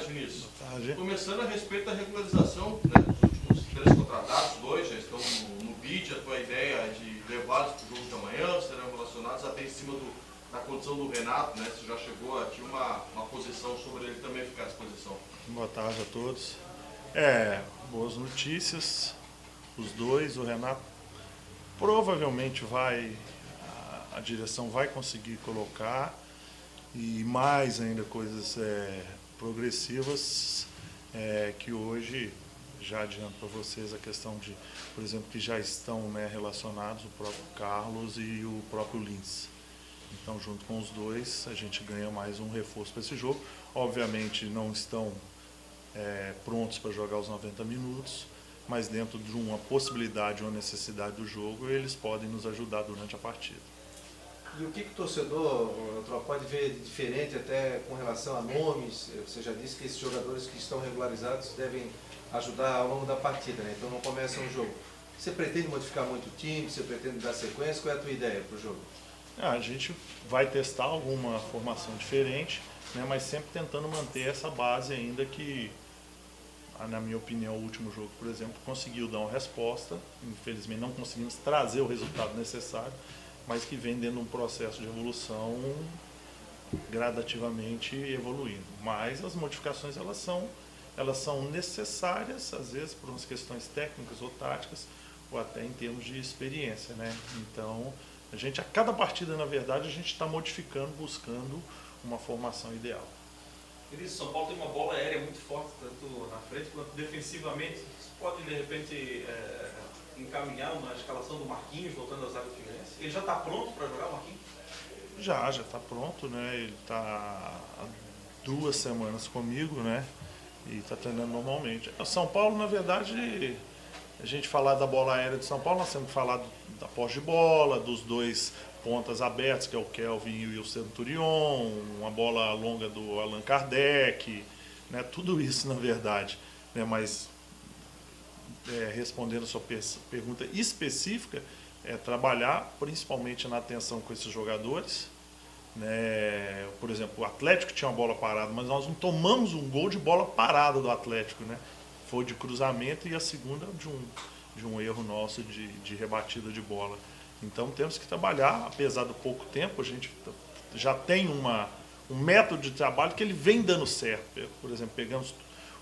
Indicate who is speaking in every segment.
Speaker 1: tarde, Vinícius.
Speaker 2: Boa tarde.
Speaker 1: Começando a respeito da regularização, né, dos últimos 3 contratados, 2 já estão no BID, a tua ideia é de levá-los para o jogo de amanhã, serão relacionados até em cima da condição do Renato, né? Você já chegou a ter uma posição sobre ele também ficar à disposição.
Speaker 2: Boa tarde a todos. Boas notícias. Os dois, o Renato provavelmente a direção vai conseguir colocar, e mais ainda coisas progressivas, que hoje, já adianto para vocês a questão de, por exemplo, que já estão, né, relacionados o próprio Carlos e o próprio Lins. Então, junto com os dois, a gente ganha mais um reforço para esse jogo. Obviamente não estão prontos para jogar os 90 minutos, mas dentro de uma possibilidade ou necessidade do jogo, eles podem nos ajudar durante a partida.
Speaker 3: E o que o torcedor pode ver de diferente até com relação a nomes? Você já disse que esses jogadores que estão regularizados devem ajudar ao longo da partida, né? Então não começa um jogo. Você pretende modificar muito o time? Você pretende dar sequência? Qual é a tua ideia para o jogo?
Speaker 2: A gente vai testar alguma formação diferente, né, mas sempre tentando manter essa base ainda que, na minha opinião, o último jogo, por exemplo, conseguiu dar uma resposta. Infelizmente não conseguimos trazer o resultado necessário, mas que vem dentro de um processo de evolução gradativamente evoluindo. Mas as modificações elas são necessárias, às vezes por umas questões técnicas ou táticas, ou até em termos de experiência, né? Então, a cada partida, na verdade, a gente está modificando, buscando uma formação ideal.
Speaker 4: Vinícius, São Paulo tem uma bola aérea muito forte, tanto na frente quanto defensivamente. Você pode, de repente, encaminhar uma escalação do Marquinhos, voltando à zaga do Figueirense? Ele já está pronto para jogar, o Marquinhos?
Speaker 2: Já está pronto, né? Ele está há 2 semanas comigo, né? E está treinando normalmente. O São Paulo, na verdade, a gente falar da bola aérea de São Paulo, nós temos que falar da posse de bola, dos 2 pontas abertas, que é o Kelvin e o Centurion, uma bola longa do Allan Kardec, né? Tudo isso, na verdade, né? Mas respondendo a sua pergunta específica, trabalhar principalmente na atenção com esses jogadores, né? Por exemplo, o Atlético tinha uma bola parada, mas nós não tomamos um gol de bola parada do Atlético, né? Foi de cruzamento e a segunda de um erro nosso de rebatida de bola. Então temos que trabalhar, apesar do pouco tempo, a gente já tem um método de trabalho que ele vem dando certo. Por exemplo, pegamos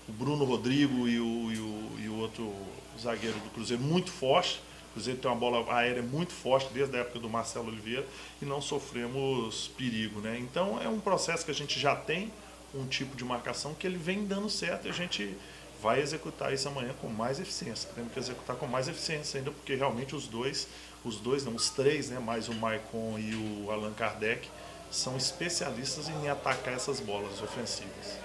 Speaker 2: o Bruno Rodrigo e o outro zagueiro do Cruzeiro muito forte. O Cruzeiro tem uma bola aérea muito forte desde a época do Marcelo Oliveira e não sofremos perigo, né? Então é um processo que a gente já tem, um tipo de marcação que ele vem dando certo e a gente vai executar isso amanhã com mais eficiência. Temos que executar com mais eficiência ainda, porque realmente os três, né, mais o Maicon e o Allan Kardec, são especialistas em atacar essas bolas ofensivas.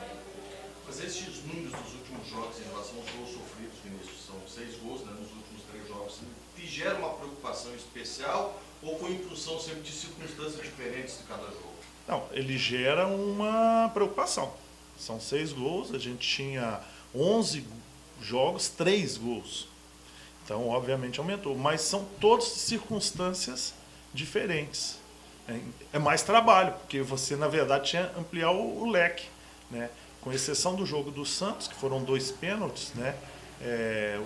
Speaker 1: Mas esses números dos últimos jogos em relação aos gols sofridos, Vinícius, são 6 gols, né, nos últimos 3 jogos, te gera uma preocupação especial ou foi em função sempre de circunstâncias diferentes de cada jogo?
Speaker 2: Não, ele gera uma preocupação. São 6 gols, a gente tinha 11 jogos, 3 gols. Então, obviamente, aumentou. Mas são todas circunstâncias diferentes. É mais trabalho, porque você, na verdade, tinha que ampliar o leque, né? Com exceção do jogo do Santos, que foram 2 pênaltis, né?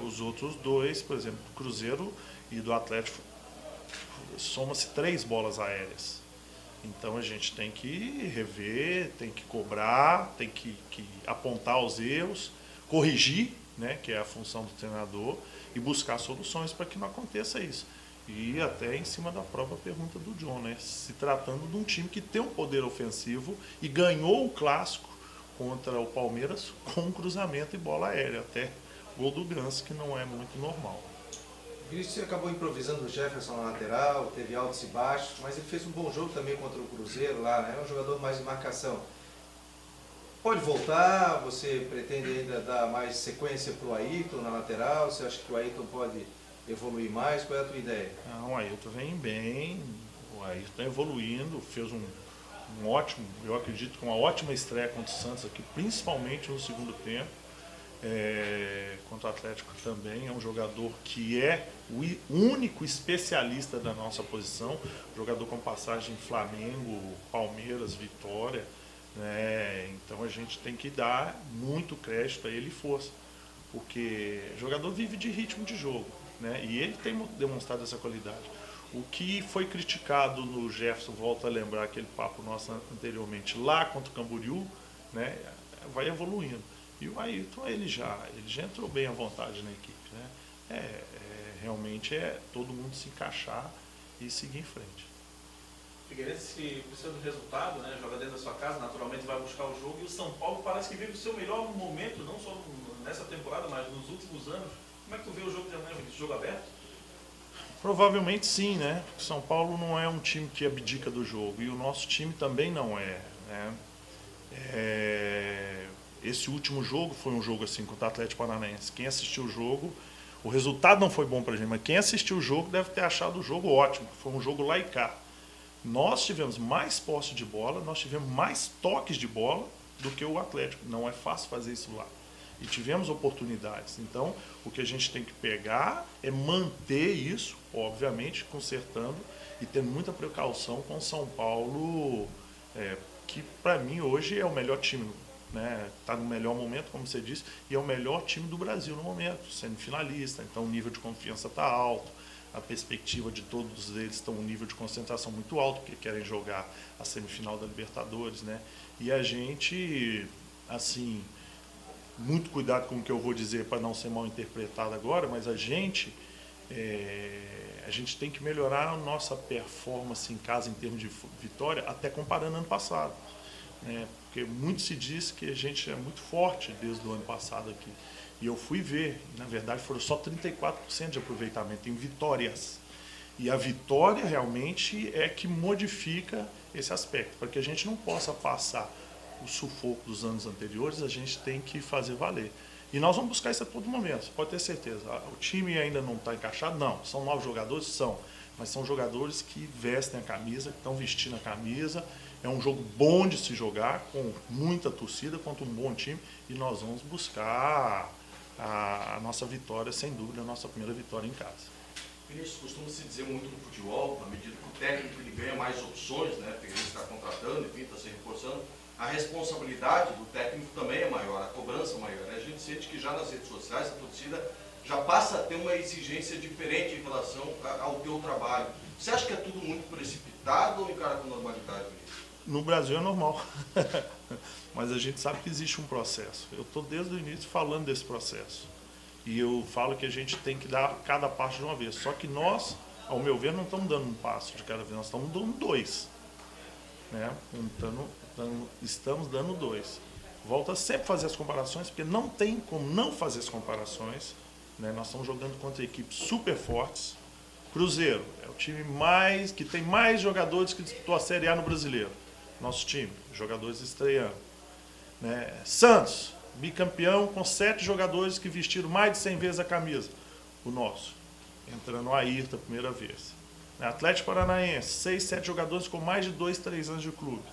Speaker 2: Os outros 2, por exemplo, do Cruzeiro e do Atlético, soma-se 3 bolas aéreas. Então a gente tem que rever, tem que cobrar, tem que apontar os erros, corrigir, né, que é a função do treinador, e buscar soluções para que não aconteça isso. E até em cima da própria pergunta do John, né, se tratando de um time que tem um poder ofensivo e ganhou o clássico contra o Palmeiras com um cruzamento e bola aérea, até gol do Ganso, que não é muito normal.
Speaker 3: Você acabou improvisando o Jefferson na lateral, teve altos e baixos, mas ele fez um bom jogo também contra o Cruzeiro lá, né? É um jogador mais de marcação. Pode voltar? Você pretende ainda dar mais sequência para o Ayrton na lateral? Você acha que o Ayrton pode evoluir mais? Qual é a tua ideia?
Speaker 2: Não, o Ayrton vem bem, o Ayrton está evoluindo, fez um ótimo, eu acredito que uma ótima estreia contra o Santos aqui, principalmente no segundo tempo. Contra o Atlético também é um jogador que é o único especialista da nossa posição, jogador com passagem em Flamengo, Palmeiras, Vitória, né? Então a gente tem que dar muito crédito a ele e força, porque o jogador vive de ritmo de jogo, né? E ele tem demonstrado essa qualidade. O que foi criticado no Jefferson, volto a lembrar aquele papo nosso anteriormente, lá contra o Camboriú, né? Vai evoluindo. E o Ayrton, ele já entrou bem à vontade na equipe, né? Realmente todo mundo se encaixar e seguir em frente.
Speaker 4: Figueirense precisa do resultado, né? Joga dentro da sua casa, naturalmente vai buscar o jogo. E o São Paulo parece que vive o seu melhor momento, não só nessa temporada, mas nos últimos anos. Como é que tu vê o jogo de amanhã, Vinícius? Jogo aberto?
Speaker 2: Provavelmente sim, né? O São Paulo não é um time que abdica do jogo e o nosso time também não é, né? Esse último jogo foi um jogo assim contra o Atlético Paranaense. Quem assistiu o jogo, o resultado não foi bom pra gente, mas quem assistiu o jogo deve ter achado o jogo ótimo. Foi um jogo lá e cá. Nós tivemos mais posse de bola, nós tivemos mais toques de bola do que o Atlético. Não é fácil fazer isso lá. E tivemos oportunidades. Então, o que a gente tem que pegar é manter isso, obviamente, consertando e tendo muita precaução com o São Paulo, que para mim hoje é o melhor time, né? Está no melhor momento, como você disse, e é o melhor time do Brasil no momento, sendo finalista. Então, o nível de confiança está alto. A perspectiva de todos eles estão um nível de concentração muito alto, porque querem jogar a semifinal da Libertadores, né? E a gente, assim, muito cuidado com o que eu vou dizer para não ser mal interpretado agora, mas a gente tem que melhorar a nossa performance em casa em termos de vitória, até comparando ano passado, né? Porque muito se diz que a gente é muito forte desde o ano passado aqui. E eu fui ver, na verdade foram só 34% de aproveitamento em vitórias. E a vitória realmente é que modifica esse aspecto. Para que a gente não possa passar o sufoco dos anos anteriores, a gente tem que fazer valer. E nós vamos buscar isso a todo momento, você pode ter certeza. O time ainda não está encaixado? Não. São novos jogadores? São. Mas são jogadores que vestem a camisa, que estão vestindo a camisa. É um jogo bom de se jogar, com muita torcida, contra um bom time. E nós vamos buscar a nossa vitória, sem dúvida, a nossa primeira vitória em casa.
Speaker 1: Vinícius, costuma-se dizer muito no futebol, na medida que o técnico ele ganha mais opções, né? Porque ele está contratando, enfim, está se reforçando, a responsabilidade do técnico também é maior, a cobrança é maior. A gente sente que já nas redes sociais a torcida já passa a ter uma exigência diferente em relação ao teu trabalho. Você acha que é tudo muito precipitado ou encara com normalidade, Vinícius?
Speaker 2: No Brasil é normal, mas a gente sabe que existe um processo. Eu estou desde o início falando desse processo. E eu falo que a gente tem que dar cada passo de uma vez. Só que nós, ao meu ver, não estamos dando um passo de cada vez, nós estamos dando dois. Né? Estamos dando dois. Volto a sempre fazer as comparações, porque não tem como não fazer as comparações. Né? Nós estamos jogando contra equipes super fortes. Cruzeiro é o time que tem mais jogadores que disputou a Série A no Brasileiro. Nosso time, jogadores estreando. Né? Santos, bicampeão com 7 jogadores que vestiram mais de 100 vezes a camisa. O nosso, entrando o Ayrton a primeira vez. Atlético Paranaense, 6, 7 jogadores com mais de 2, 3 anos de clube.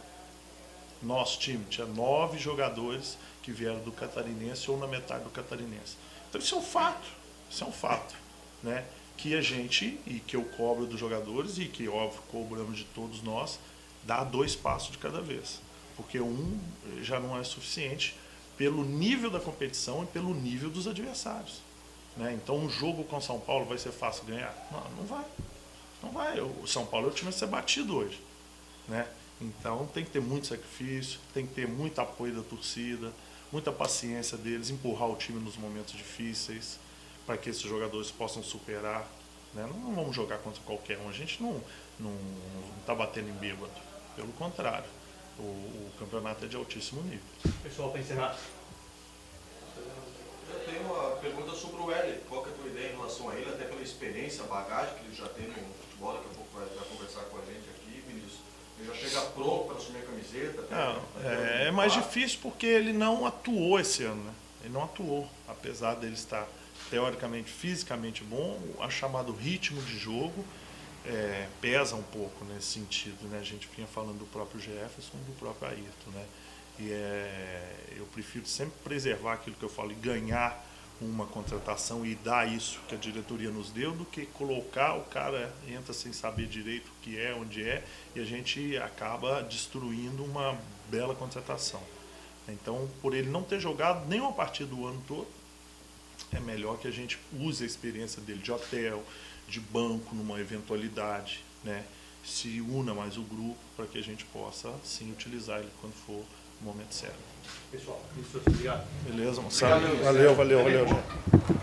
Speaker 2: Nosso time tinha 9 jogadores que vieram do Catarinense ou na metade do Catarinense. Então isso é um fato, né? Que a gente, e que eu cobro dos jogadores e que, óbvio, cobramos de todos nós, dá 2 passos de cada vez. Porque um já não é suficiente pelo nível da competição e pelo nível dos adversários. Né? Então um jogo com o São Paulo vai ser fácil ganhar? Não vai. Não vai. O São Paulo é o time a ser batido hoje. Né? Então tem que ter muito sacrifício, tem que ter muito apoio da torcida, muita paciência deles, empurrar o time nos momentos difíceis, para que esses jogadores possam superar. Né? Não vamos jogar contra qualquer um. A gente não está batendo em bêbado. Pelo contrário. O campeonato é de altíssimo nível.
Speaker 5: Pessoal, para encerrar.
Speaker 1: Eu tenho uma pergunta sobre o Hélio. Qual que é a tua ideia em relação a ele, até pela experiência, a bagagem que ele já tem no futebol, daqui a pouco vai conversar com a gente aqui, Vinícius. Ele já chega pronto para assumir a camiseta?
Speaker 2: É mais difícil porque ele não atuou esse ano. Né? Ele não atuou, apesar dele estar teoricamente, fisicamente bom, a chamado ritmo de jogo pesa um pouco nesse sentido, né? A gente vinha falando do próprio Jefferson e do próprio Ayrton, né? E eu prefiro sempre preservar aquilo que eu falo e ganhar uma contratação e dar isso que a diretoria nos deu, do que colocar o cara entra sem saber direito o que é, onde é, e a gente acaba destruindo uma bela contratação. Então, por ele não ter jogado nenhuma partida do ano todo, é melhor que a gente use a experiência dele de hotel, de banco, numa eventualidade, né? Se una mais o grupo para que a gente possa, sim, utilizar ele quando for o momento certo.
Speaker 5: Pessoal, isso, obrigado.
Speaker 2: Beleza, moçada? Valeu, Jean.